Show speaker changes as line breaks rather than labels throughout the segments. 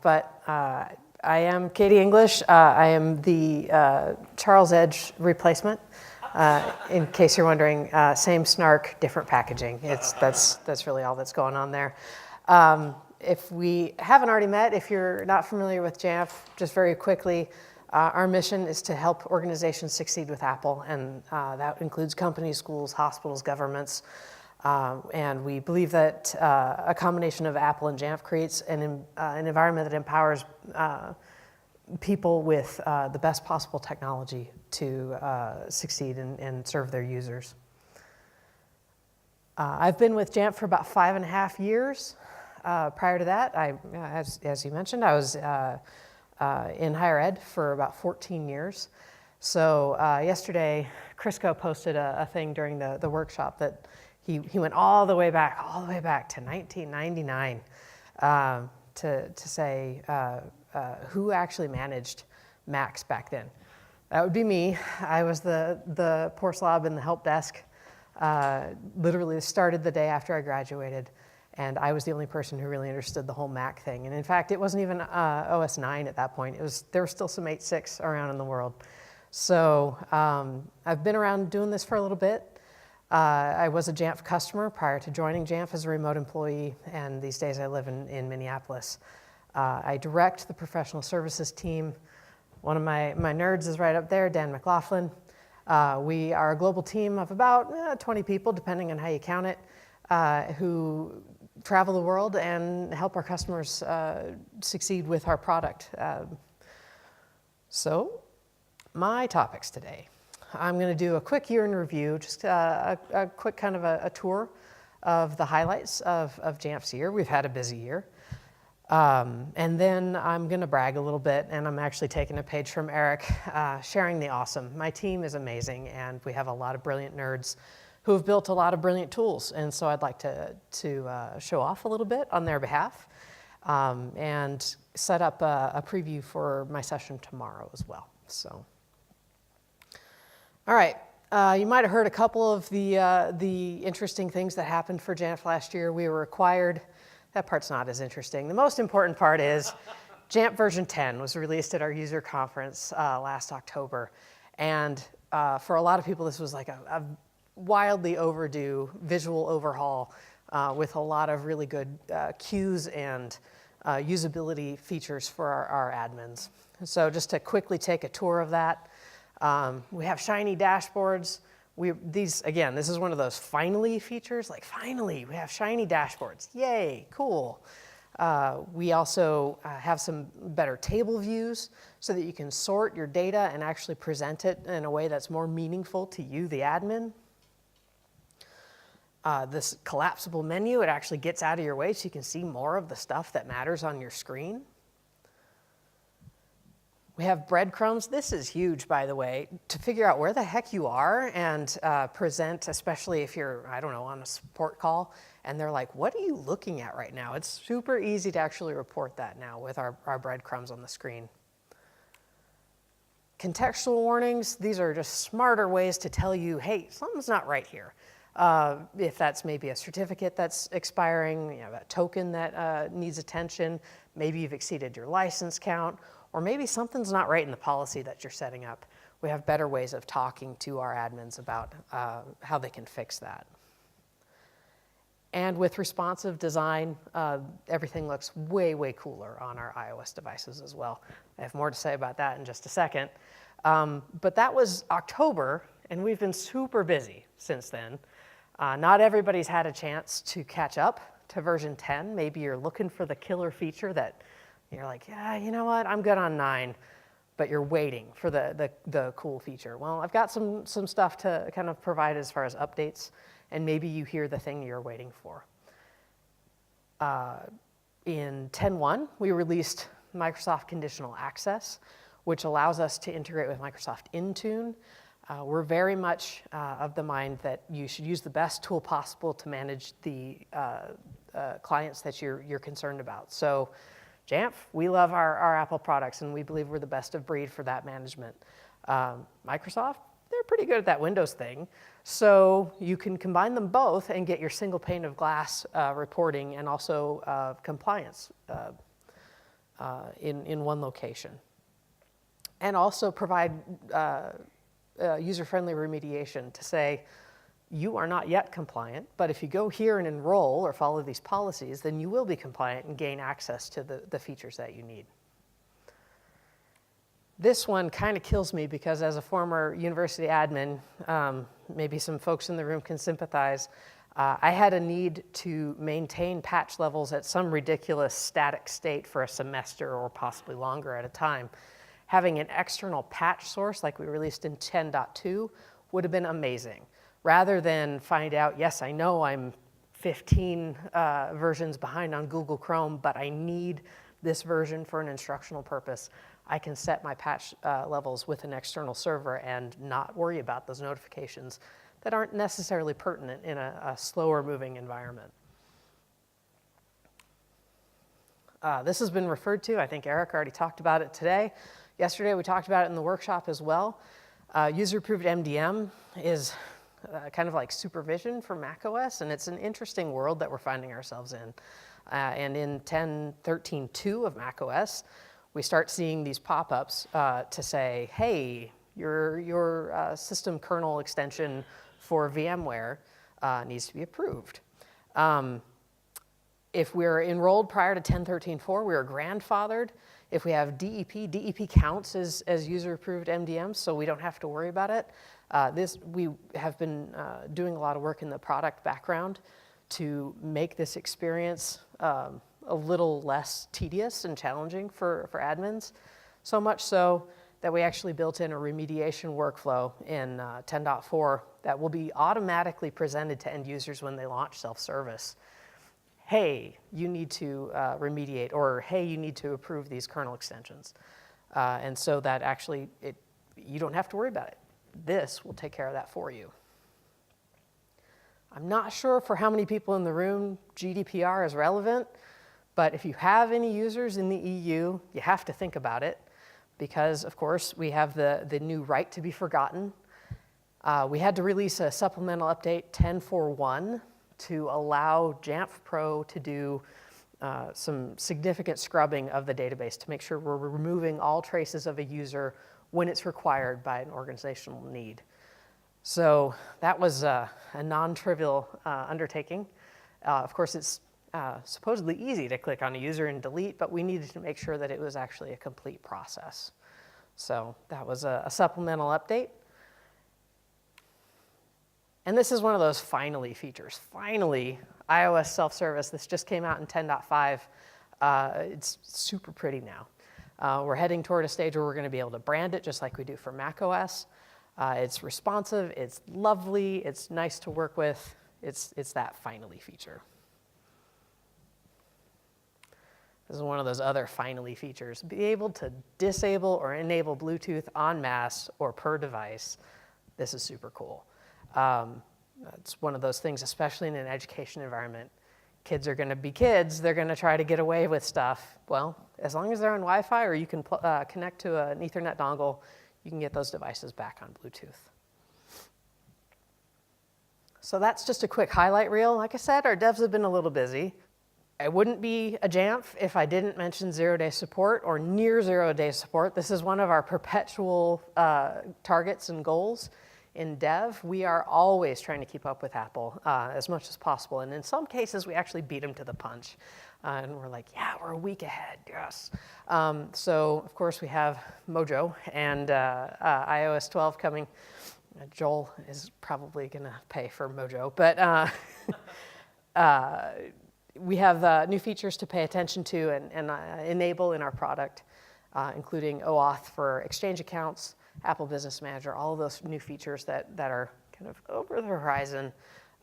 I am Katie English. I am the Charles Edge replacement. In case you're wondering, same snark, different packaging. That's really all that's going on there. If we haven't already met, if you're not familiar with Jamf, just very quickly, our mission is to help organizations succeed with Apple, and that includes companies, schools, hospitals, governments. And we believe that a combination of Apple and Jamf creates an environment that empowers people with the best possible technology to succeed and serve their users. I've been with Jamf for about 5.5 years. Prior to that, as you mentioned, I was in higher ed for about 14 years. So yesterday, Crisco posted a thing during the workshop that he went all the way back to 1999 to say who actually managed Macs back then. That would be me. I was the poor slob in the help desk. Literally started the day after I graduated, and I was the only person who really understood the whole Mac thing. And in fact, it wasn't even OS 9 at that point. There were still some 8.6 around in the world. So I've been around doing this for a little bit. I was a Jamf customer prior to joining Jamf as a remote employee, and these days I live in Minneapolis. I direct the professional services team. One of my nerds is right up there, Dan McLaughlin. We are a global team of about 20 people, depending on how you count it, who travel the world and help our customers succeed with our product. So, my topics today. I'm going to do a quick year in review, just a quick kind of a tour of the highlights of Jamf's year. We've had a busy year. And then I'm going to brag a little bit, and I'm actually taking a page from Eric, sharing the awesome. My team is amazing, and we have a lot of brilliant nerds who have built a lot of brilliant tools, and so I'd like to show off a little bit on their behalf and set up a preview for my session tomorrow as well. So. All right, you might have heard a couple of the interesting things that happened for Jamf last year. We were acquired. That part's not as interesting. The most important part is Jamf version 10 was released at our user conference last October. And for a lot of people, this was like a wildly overdue visual overhaul with a lot of really good cues and usability features for our admins. So just to quickly take a tour of that. We have shiny dashboards. This is one of those finally features, like finally, we have shiny dashboards. Yay, cool. We also have some better table views so that you can sort your data and actually present it in a way that's more meaningful to you, the admin. This collapsible menu, it actually gets out of your way so you can see more of the stuff that matters on your screen. We have breadcrumbs. This is huge, by the way, to figure out where the heck you are and present, especially if you're, I don't know, on a support call, and they're like, what are you looking at right now? It's super easy to actually report that now with our breadcrumbs on the screen. Contextual warnings, these are just smarter ways to tell you, hey, something's not right here. If that's maybe a certificate that's expiring, you have a token that needs attention, maybe you've exceeded your license count, or maybe something's not right in the policy that you're setting up. We have better ways of talking to our admins about how they can fix that. And with responsive design, everything looks way, way cooler on our iOS devices as well. I have more to say about that in just a second. But that was October, and we've been super busy since then. Not everybody's had a chance to catch up to version 10. Maybe you're looking for the killer feature that you're like, yeah, you know what, I'm good on 9, but you're waiting for the cool feature. Well, I've got some stuff to kind of provide as far as updates, and maybe you hear the thing you're waiting for. In 10.1, we released Microsoft Conditional Access, which allows us to integrate with Microsoft Intune. We're very much of the mind that you should use the best tool possible to manage the clients that you're concerned about. So Jamf, we love our Apple products, and we believe we're the best of breed for that management. Microsoft, they're pretty good at that Windows thing. So you can combine them both and get your single pane of glass reporting and also compliance in one location. And also provide user-friendly remediation to say, you are not yet compliant, but if you go here and enroll or follow these policies, then you will be compliant and gain access to the features that you need. This one kind of kills me because as a former university admin, maybe some folks in the room can sympathize, I had a need to maintain patch levels at some ridiculous static state for a semester or possibly longer at a time. Having an external patch source like we released in 10.2 would have been amazing. Rather than find out, yes, I know I'm 15 versions behind on Google Chrome, but I need this version for an instructional purpose, I can set my patch levels with an external server and not worry about those notifications that aren't necessarily pertinent in a slower moving environment. This has been referred to. I think Eric already talked about it today. Yesterday we talked about it in the workshop as well. User-approved MDM is kind of like supervision for macOS, and it's an interesting world that we're finding ourselves in. And in 10.13.2 of macOS, we start seeing these pop-ups to say, hey, your system kernel extension for VMware needs to be approved. If we're enrolled prior to 10.13.4, we are grandfathered. If we have DEP counts as user-approved MDM, so we don't have to worry about it. We have been doing a lot of work in the product background to make this experience a little less tedious and challenging for admins, so much so that we actually built in a remediation workflow in 10.4 that will be automatically presented to end users when they launch self-service. Hey, you need to remediate, or hey, you need to approve these kernel extensions. And so that actually, you don't have to worry about it. This will take care of that for you. I'm not sure for how many people in the room GDPR is relevant, but if you have any users in the EU, you have to think about it because, of course, we have the new right to be forgotten. We had to release a supplemental update 10.4.1 to allow Jamf Pro to do some significant scrubbing of the database to make sure we're removing all traces of a user when it's required by an organizational need. So that was a non-trivial undertaking. Of course, it's supposedly easy to click on a user and delete, but we needed to make sure that it was actually a complete process. So that was a supplemental update. And this is one of those finally features. Finally, iOS self-service. This just came out in 10.5. It's super pretty now. We're heading toward a stage where we're going to be able to brand it just like we do for macOS. It's responsive, it's lovely, it's nice to work with. It's that finally feature. This is one of those other finally features. Be able to disable or enable Bluetooth en masse or per device. This is super cool. It's one of those things, especially in an education environment. Kids are going to be kids. They're going to try to get away with stuff. Well, as long as they're on Wi-Fi or you can connect to an Ethernet dongle, you can get those devices back on Bluetooth. So that's just a quick highlight reel. Like I said, our devs have been a little busy. I wouldn't be a Jamf if I didn't mention zero-day support or near zero-day support. This is one of our perpetual targets and goals. In dev, we are always trying to keep up with Apple as much as possible. And in some cases, we actually beat them to the punch. And we're like, yeah, we're a week ahead, yes. So, of course, we have Mojo and iOS 12 coming. Joel is probably going to pay for Mojo. But we have new features to pay attention to and enable in our product, including OAuth for Exchange accounts, Apple Business Manager, all of those new features that are kind of over the horizon.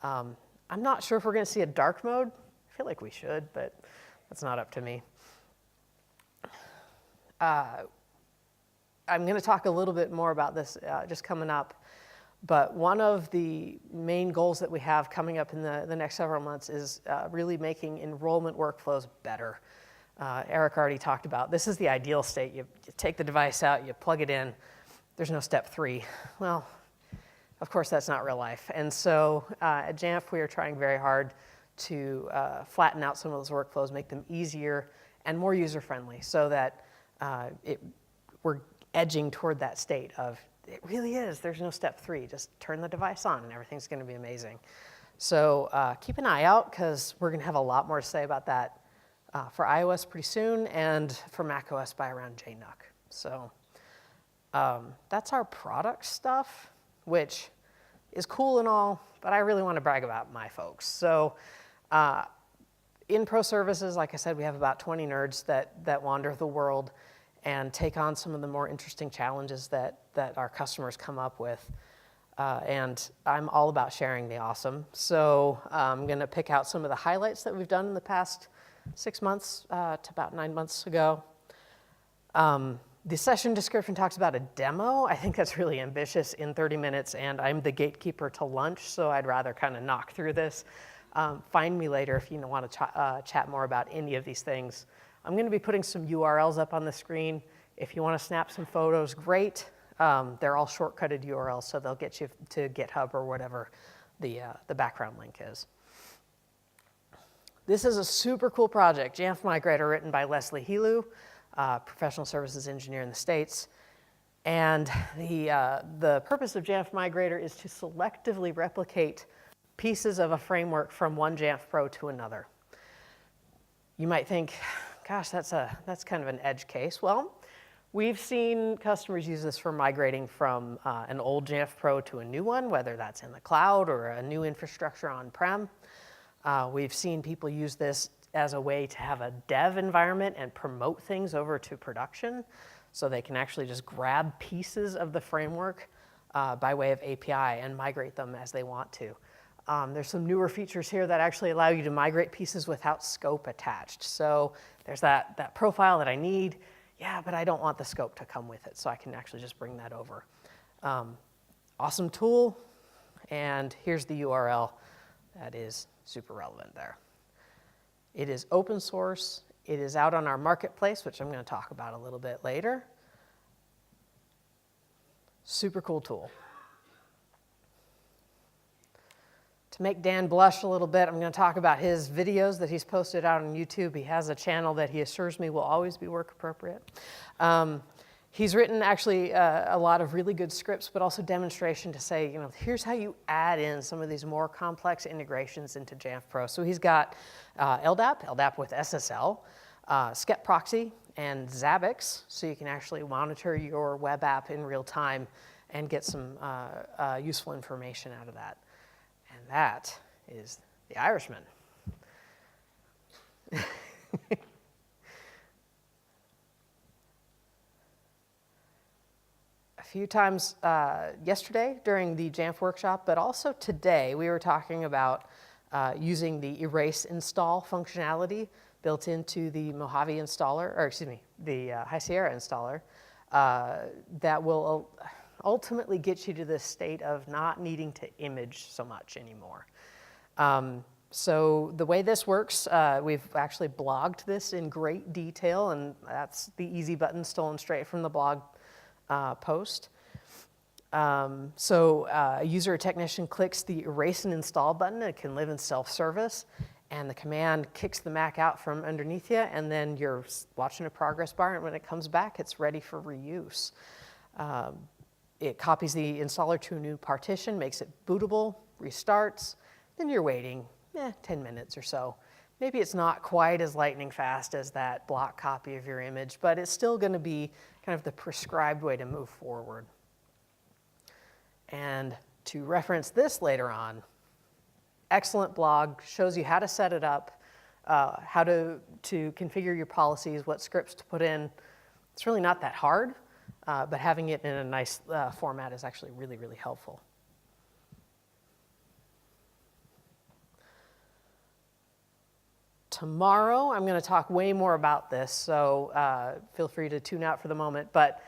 I'm not sure if we're going to see a dark mode. I feel like we should, but that's not up to me. I'm going to talk a little bit more about this just coming up, but one of the main goals that we have coming up in the next several months is really making enrollment workflows better. Eric already talked about this is the ideal state. You take the device out, you plug it in. There's no step 3. Well, Of course, that's not real life. And so at Jamf, we are trying very hard to flatten out some of those workflows, make them easier and more user-friendly so that we're edging toward that state of, it really is, there's no step 3, just turn the device on and everything's gonna be amazing. So keep an eye out, because we're gonna have a lot more to say about that for iOS pretty soon, and for macOS by around JNUC. So that's our product stuff, which is cool and all, but I really want to brag about my folks. So in pro services, like I said, we have about 20 nerds that wander the world and take on some of the more interesting challenges that our customers come up with. And I'm all about sharing the awesome. So I'm going to pick out some of the highlights that we've done in the past 6 months to about 9 months ago. The session description talks about a demo. I think that's really ambitious in 30 minutes, and I'm the gatekeeper to lunch, so I'd rather kind of knock through this. Find me later if you want to chat more about any of these things. I'm going to be putting some URLs up on the screen. If you want to snap some photos, great. They're all shortcutted URLs, so they'll get you to GitHub or whatever the background link is. This is a super cool project, Jamf Migrator, written by Leslie Helu, professional services engineer in the States. And the purpose of Jamf Migrator is to selectively replicate pieces of a framework from one Jamf Pro to another. You might think, gosh, that's kind of an edge case. Well, we've seen customers use this for migrating from an old Jamf Pro to a new one, whether that's in the cloud or a new infrastructure on-prem. We've seen people use this as a way to have a dev environment and promote things over to production, so they can actually just grab pieces of the framework by way of API and migrate them as they want to. There's some newer features here that actually allow you to migrate pieces without scope attached. So there's that profile that I need, yeah, but I don't want the scope to come with it, so I can actually just bring that over. Awesome tool, and here's the URL that is super relevant there. It is open source. It is out on our marketplace, which I'm going to talk about a little bit later. Super cool tool. To make Dan blush a little bit, I'm going to talk about his videos that he's posted out on YouTube. He has a channel that he assures me will always be work appropriate. He's written actually a lot of really good scripts, but also demonstration to say, you know, here's how you add in some of these more complex integrations into Jamf Pro. So he's got LDAP with SSL, SCEP proxy, and Zabbix, so you can actually monitor your web app in real time and get some useful information out of that. And that is the Irishman. A few times yesterday during the Jamf workshop, but also today, we were talking about using the erase install functionality built into the Mojave installer, or excuse me, the High Sierra installer, that will ultimately get you to this state of not needing to image so much anymore. So the way this works, we've actually blogged this in great detail, and that's the easy button stolen straight from the blog post. So a user or technician clicks the erase and install button. It can live in self-service, and the command kicks the Mac out from underneath you, and then you're watching a progress bar, and when it comes back, it's ready for reuse. It copies the installer to a new partition, makes it bootable, restarts, then you're waiting 10 minutes or so. Maybe it's not quite as lightning fast as that block copy of your image, but it's still going to be kind of the prescribed way to move forward. And to reference this later on, excellent blog, shows you how to set it up, how to configure your policies, what scripts to put in. It's really not that hard, but having it in a nice format is actually really, really helpful. Tomorrow, I'm going to talk way more about this, so feel free to tune out for the moment. But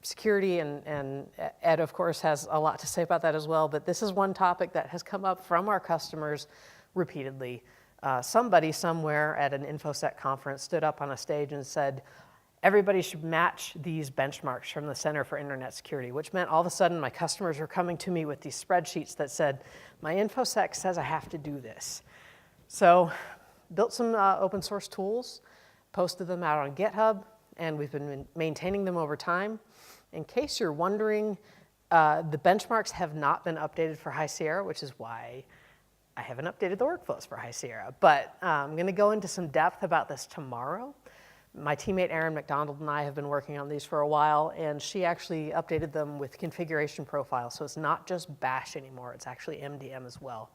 security, and Ed, of course, has a lot to say about that as well. But this is one topic that has come up from our customers repeatedly. Somebody somewhere at an InfoSec conference stood up on a stage and said, everybody should match these benchmarks from the Center for Internet Security, which meant all of a sudden my customers were coming to me with these spreadsheets that said, my InfoSec says I have to do this. So built some open source tools, posted them out on GitHub, and we've been maintaining them over time. In case you're wondering, the benchmarks have not been updated for High Sierra, which is why I haven't updated the workflows for High Sierra. But I'm going to go into some depth about this tomorrow. My teammate Erin McDonald and I have been working on these for a while, and she actually updated them with configuration profiles. So it's not just bash anymore, it's actually MDM as well.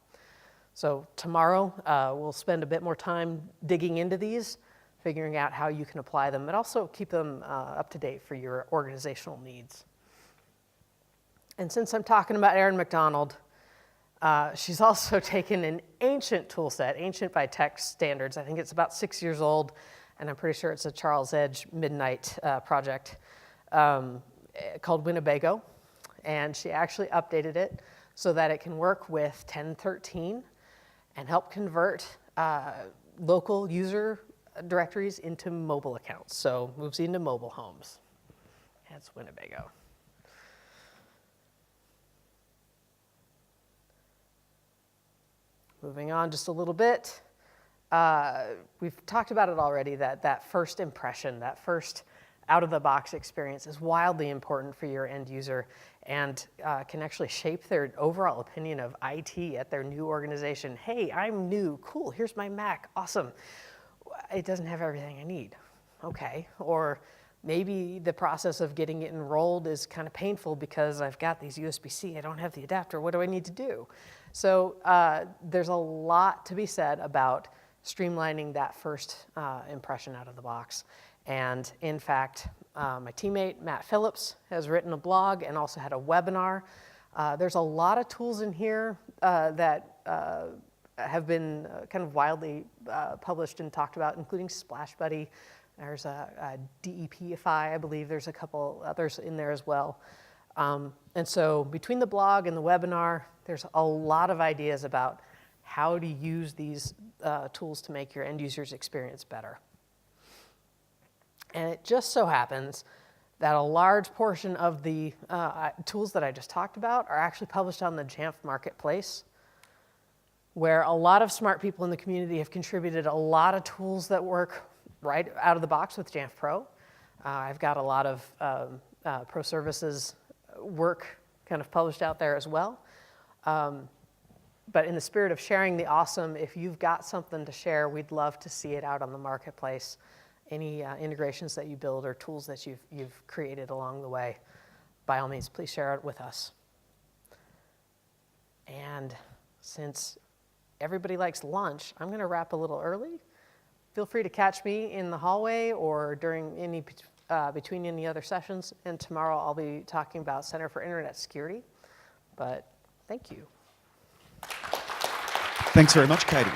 So tomorrow, we'll spend a bit more time digging into these, figuring out how you can apply them, but also keep them up to date for your organizational needs. And since I'm talking about Erin McDonald, she's also taken an ancient tool set, ancient by tech standards. I think it's about 6 years old, and I'm pretty sure it's a Charles Edge Midnight project called Winnebago. And she actually updated it so that it can work with 10.13 and help convert local user directories into mobile accounts. So moves into mobile homes. That's Winnebago. Moving on just a little bit. We've talked about it already, that first impression, that first out-of-the-box experience is wildly important for your end user and can actually shape their overall opinion of IT at their new organization. Hey, I'm new, cool, here's my Mac, awesome. It doesn't have everything I need, okay. Or maybe the process of getting it enrolled is kind of painful because I've got these USB-C, I don't have the adapter, what do I need to do? So there's a lot to be said about streamlining that first impression out of the box. And in fact, my teammate, Matt Phillips, has written a blog and also had a webinar. There's a lot of tools in here that have been kind of widely published and talked about, including Splash Buddy. There's a DEPify, I believe there's a couple others in there as well. And so between the blog and the webinar, there's a lot of ideas about how to use these tools to make your end user's experience better. And it just so happens that a large portion of the tools that I just talked about are actually published on the Jamf Marketplace, where a lot of smart people in the community have contributed a lot of tools that work right out of the box with Jamf Pro. I've got a lot of pro services work kind of published out there as well. But in the spirit of sharing the awesome, if you've got something to share, we'd love to see it out on the marketplace. Any integrations that you build or tools that you've created along the way, by all means, please share it with us. And since everybody likes lunch, I'm going to wrap a little early. Feel free to catch me in the hallway or during any between any other sessions. And tomorrow I'll be talking about Center for Internet Security. But thank you.
Thanks very much, Katie.